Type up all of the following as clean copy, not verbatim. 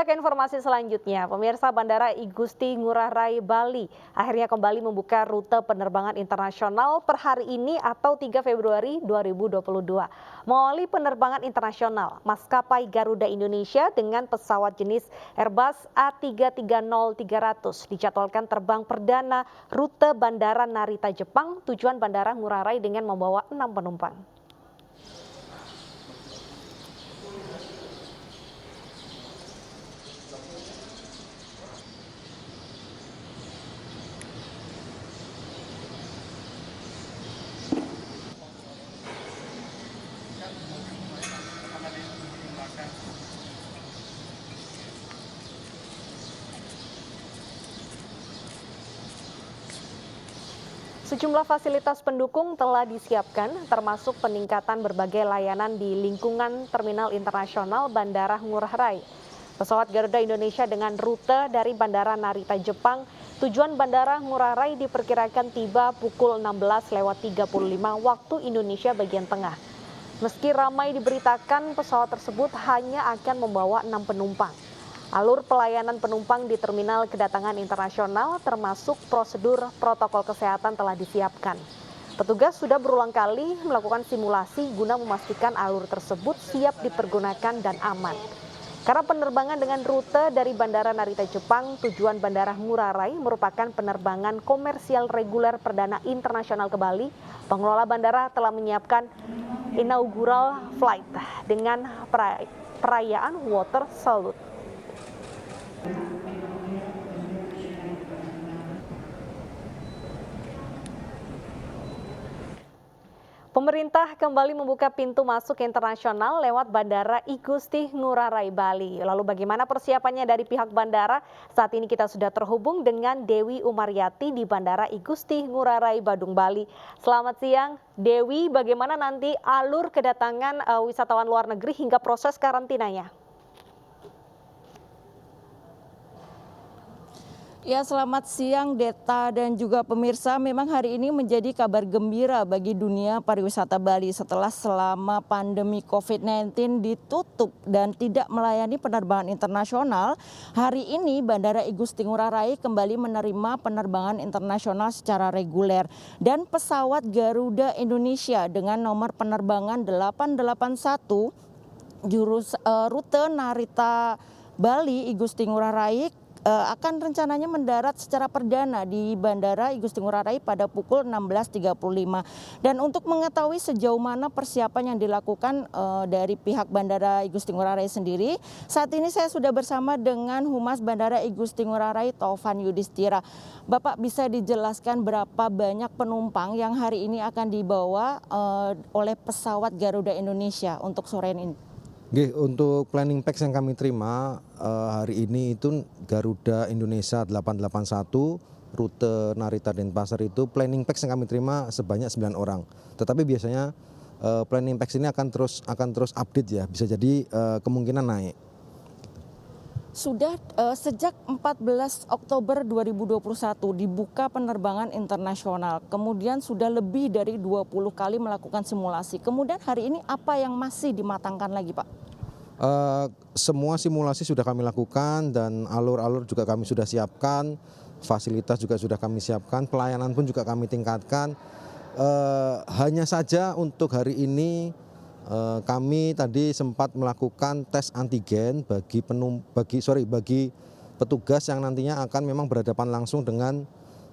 Kita ke informasi selanjutnya. Pemirsa, Bandara I Gusti Ngurah Rai Bali akhirnya kembali membuka rute penerbangan internasional per hari ini atau 3 Februari 2022. Mengawali penerbangan internasional, maskapai Garuda Indonesia dengan pesawat jenis Airbus A330-300 dijadwalkan terbang perdana rute Bandara Narita Jepang tujuan Bandara Ngurah Rai dengan membawa 6 penumpang. Sejumlah fasilitas pendukung telah disiapkan, termasuk peningkatan berbagai layanan di lingkungan Terminal Internasional Bandara Ngurah Rai. Pesawat Garuda Indonesia dengan rute dari Bandara Narita Jepang, tujuan Bandara Ngurah Rai diperkirakan tiba pukul 16.35 waktu Indonesia bagian tengah. Meski ramai diberitakan, pesawat tersebut hanya akan membawa 6 penumpang. Alur pelayanan penumpang di terminal kedatangan internasional termasuk prosedur protokol kesehatan telah disiapkan. Petugas sudah berulang kali melakukan simulasi guna memastikan alur tersebut siap dipergunakan dan aman. Karena penerbangan dengan rute dari Bandara Narita Jepang tujuan Bandara Ngurah Rai merupakan penerbangan komersial reguler perdana internasional ke Bali, pengelola bandara telah menyiapkan inaugural flight dengan perayaan water salute. Pemerintah kembali membuka pintu masuk internasional lewat Bandara I Gusti Ngurah Rai Bali. Lalu bagaimana persiapannya dari pihak bandara? Saat ini kita sudah terhubung dengan Dewi Umaryati di Bandara I Gusti Ngurah Rai Badung Bali. Selamat siang Dewi, bagaimana nanti alur kedatangan wisatawan luar negeri hingga proses karantinanya? Ya, selamat siang Deta dan juga pemirsa. Memang hari ini menjadi kabar gembira bagi dunia pariwisata Bali setelah selama pandemi COVID-19 ditutup dan tidak melayani penerbangan internasional. Hari ini Bandara I Gusti Ngurah Rai kembali menerima penerbangan internasional secara reguler dan pesawat Garuda Indonesia dengan nomor penerbangan 881 rute Narita Bali I Gusti Ngurah Rai akan rencananya mendarat secara perdana di Bandara I Gusti Ngurah Rai pada pukul 16.35. Dan untuk mengetahui sejauh mana persiapan yang dilakukan dari pihak Bandara I Gusti Ngurah Rai sendiri, saat ini saya sudah bersama dengan Humas Bandara I Gusti Ngurah Rai Taufan Yudhistira. Bapak, bisa dijelaskan berapa banyak penumpang yang hari ini akan dibawa oleh pesawat Garuda Indonesia untuk sore ini? Untuk planning pax yang kami terima hari ini itu Garuda Indonesia 881 rute Narita Denpasar itu planning pax yang kami terima sebanyak 9 orang. Tetapi biasanya planning pax ini akan terus update ya, bisa jadi kemungkinan naik. Sudah sejak 14 Oktober 2021 dibuka penerbangan internasional, kemudian sudah lebih dari 20 kali melakukan simulasi. Kemudian hari ini apa yang masih dimatangkan lagi, Pak? Semua simulasi sudah kami lakukan dan alur-alur juga kami sudah siapkan, fasilitas juga sudah kami siapkan, pelayanan pun juga kami tingkatkan. Hanya saja untuk hari ini kami tadi sempat melakukan tes antigen bagi petugas yang nantinya akan memang berhadapan langsung dengan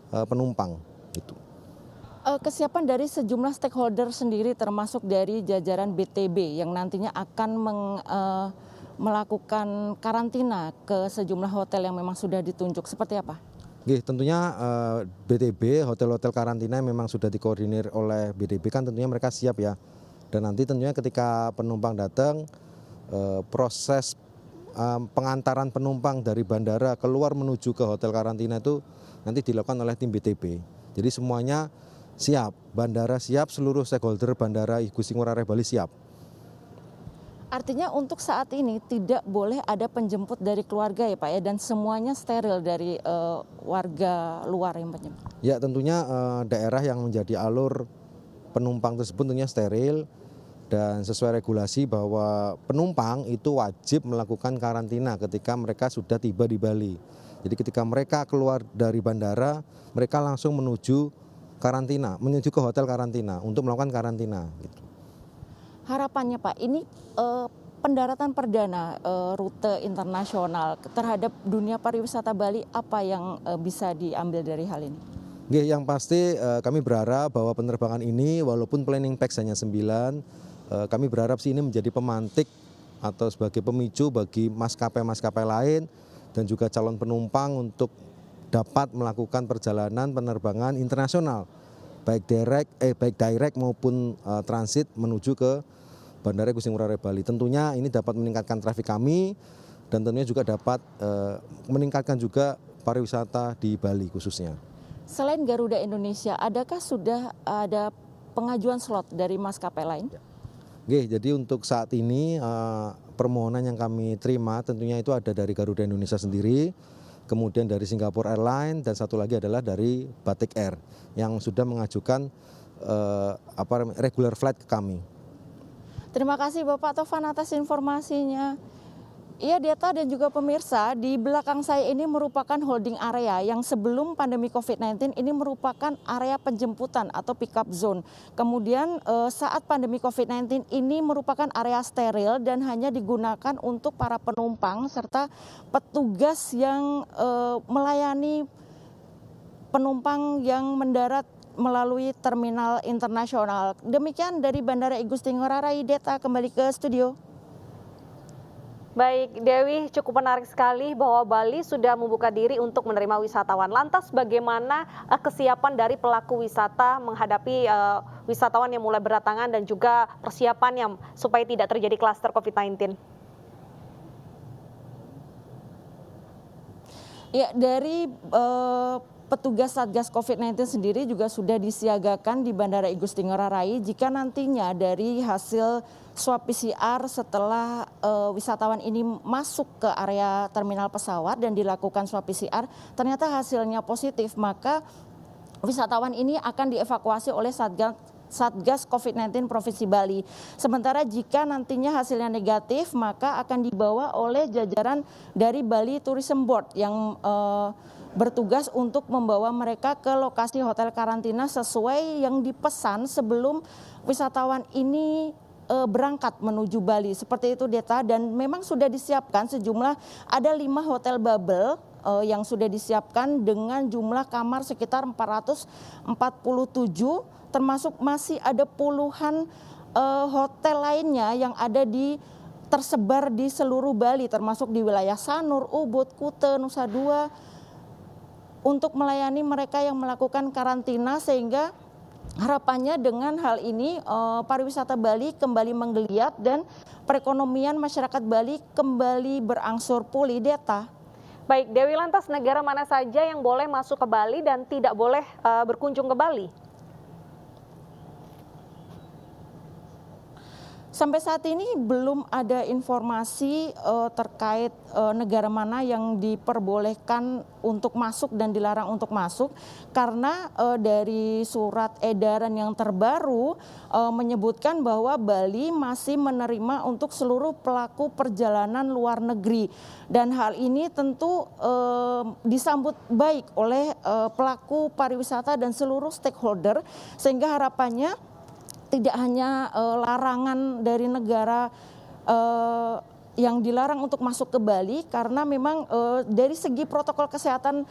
penumpang gitu. Kesiapan dari sejumlah stakeholder sendiri termasuk dari jajaran BTB yang nantinya akan melakukan karantina ke sejumlah hotel yang memang sudah ditunjuk, seperti apa? Tentunya BTB, hotel-hotel karantina memang sudah dikoordinir oleh BTB, kan tentunya mereka siap ya. Dan nanti tentunya ketika penumpang datang, proses pengantaran penumpang dari bandara keluar menuju ke hotel karantina itu nanti dilakukan oleh tim BTB. Jadi semuanya siap, bandara siap, seluruh stakeholder Bandara I Gusti Ngurah Rai Bali siap. Artinya untuk saat ini tidak boleh ada penjemput dari keluarga ya Pak ya, dan semuanya steril dari warga luar yang menjemput? Ya, tentunya daerah yang menjadi alur penumpang tersebut tentunya steril. Dan sesuai regulasi bahwa penumpang itu wajib melakukan karantina ketika mereka sudah tiba di Bali. Jadi ketika mereka keluar dari bandara, mereka langsung menuju karantina, menuju ke hotel karantina untuk melakukan karantina. Gitu. Harapannya Pak, ini pendaratan perdana rute internasional terhadap dunia pariwisata Bali, apa yang bisa diambil dari hal ini? Yang pasti kami berharap bahwa penerbangan ini walaupun planning pax hanya 9, kami berharap sih ini menjadi pemantik atau sebagai pemicu bagi maskapai-maskapai lain dan juga calon penumpang untuk dapat melakukan perjalanan penerbangan internasional baik direct maupun transit menuju ke Bandara Igusti Ngurah Rai Bali. Tentunya ini dapat meningkatkan trafik kami dan tentunya juga dapat meningkatkan juga pariwisata di Bali khususnya. Selain Garuda Indonesia, adakah sudah ada pengajuan slot dari maskapai lain? Jadi untuk saat ini permohonan yang kami terima tentunya itu ada dari Garuda Indonesia sendiri, kemudian dari Singapore Airlines, dan satu lagi adalah dari Batik Air yang sudah mengajukan regular flight ke kami. Terima kasih Bapak Tovan atas informasinya. Iya Deta dan juga pemirsa, di belakang saya ini merupakan holding area yang sebelum pandemi COVID-19 ini merupakan area penjemputan atau pick up zone. Kemudian saat pandemi COVID-19 ini merupakan area steril dan hanya digunakan untuk para penumpang serta petugas yang melayani penumpang yang mendarat melalui terminal internasional. Demikian dari Bandara Igusti Ngurah Rai, Deta kembali ke studio. Baik, Dewi, cukup menarik sekali bahwa Bali sudah membuka diri untuk menerima wisatawan. Lantas bagaimana kesiapan dari pelaku wisata menghadapi wisatawan yang mulai berdatangan dan juga persiapannya supaya tidak terjadi klaster COVID-19? Ya, dari petugas Satgas COVID-19 sendiri juga sudah disiagakan di Bandara Igusti Ngurah Rai jika nantinya dari hasil swab PCR setelah wisatawan ini masuk ke area terminal pesawat dan dilakukan swab PCR ternyata hasilnya positif, maka wisatawan ini akan dievakuasi oleh Satgas COVID-19 Provinsi Bali. Sementara jika nantinya hasilnya negatif, maka akan dibawa oleh jajaran dari Bali Tourism Board yang bertugas untuk membawa mereka ke lokasi hotel karantina sesuai yang dipesan sebelum wisatawan ini berangkat menuju Bali. Seperti itu Deta, dan memang sudah disiapkan sejumlah ada 5 hotel bubble yang sudah disiapkan dengan jumlah kamar sekitar 447, termasuk masih ada puluhan hotel lainnya yang ada tersebar di seluruh Bali, termasuk di wilayah Sanur, Ubud, Kuta, Nusa Dua, untuk melayani mereka yang melakukan karantina, sehingga harapannya dengan hal ini pariwisata Bali kembali menggeliat dan perekonomian masyarakat Bali kembali berangsur pulih, Deta. Baik, Dewi, lantas negara mana saja yang boleh masuk ke Bali dan tidak boleh berkunjung ke Bali? Sampai saat ini belum ada informasi terkait negara mana yang diperbolehkan untuk masuk dan dilarang untuk masuk, karena dari surat edaran yang terbaru menyebutkan bahwa Bali masih menerima untuk seluruh pelaku perjalanan luar negeri, dan hal ini tentu disambut baik oleh pelaku pariwisata dan seluruh stakeholder, sehingga harapannya tidak hanya larangan dari negara yang dilarang untuk masuk ke Bali, karena memang dari segi protokol kesehatan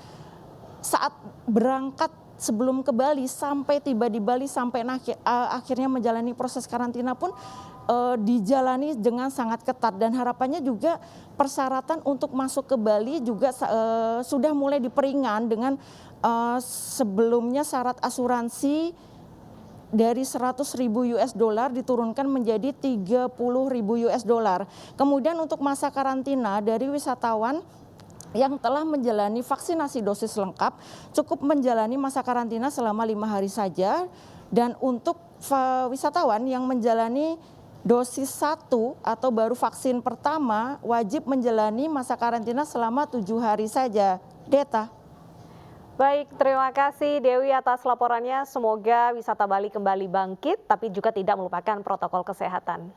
saat berangkat sebelum ke Bali sampai tiba di Bali sampai akhirnya menjalani proses karantina pun dijalani dengan sangat ketat, dan harapannya juga persyaratan untuk masuk ke Bali juga sudah mulai diperingan dengan sebelumnya syarat asuransi dari 100.000 US dollar diturunkan menjadi 30.000 US dollar. Kemudian untuk masa karantina dari wisatawan yang telah menjalani vaksinasi dosis lengkap cukup menjalani masa karantina selama 5 hari saja, dan untuk wisatawan yang menjalani dosis 1 atau baru vaksin pertama wajib menjalani masa karantina selama 7 hari saja, Deta. Baik, terima kasih Dewi atas laporannya. Semoga wisata Bali kembali bangkit, tapi juga tidak melupakan protokol kesehatan.